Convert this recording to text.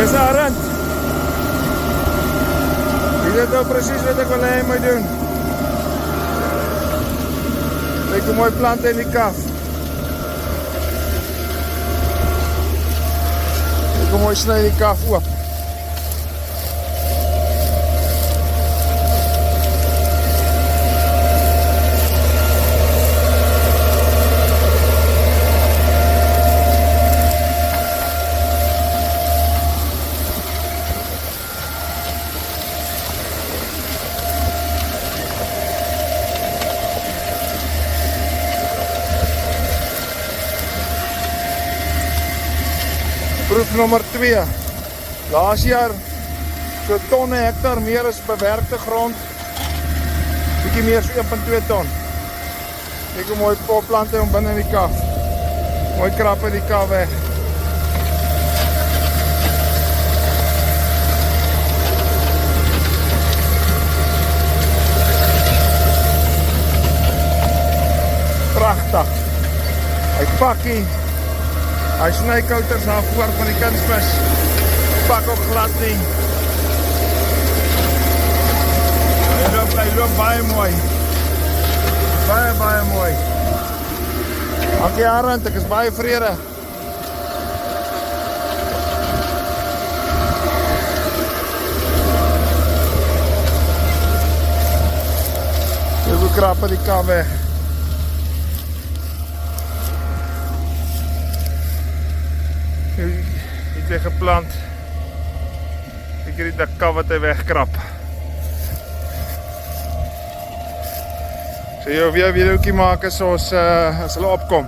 Dis Arend. Jy weet nou presies wat ek wil hê hy moet doen. Kyk hoe mooi plante in die kaf. Kyk hoe mooi sny die kaf oop. Proef nommer 2. Laas jaar so tonne hektar meer as bewerkte grond. Bietjie meer so 1,2 ton. Kyk hoe mooi plante om binne in die kaf. Mooi krap in die kaf weg. Pragtig. Hy pakkie. Hy sny kouters daar voor van die kunsvis. Pak ook glad nie. Hy loop baie mooi. Baie mooi. Dankie Arend, ek is baie vrede. Ek wil krap die kaf weg. Iets weer geplant. Ek het die kaf wat hy wegkrap. So jy weer 'n videoetjie maak as hulle opkom.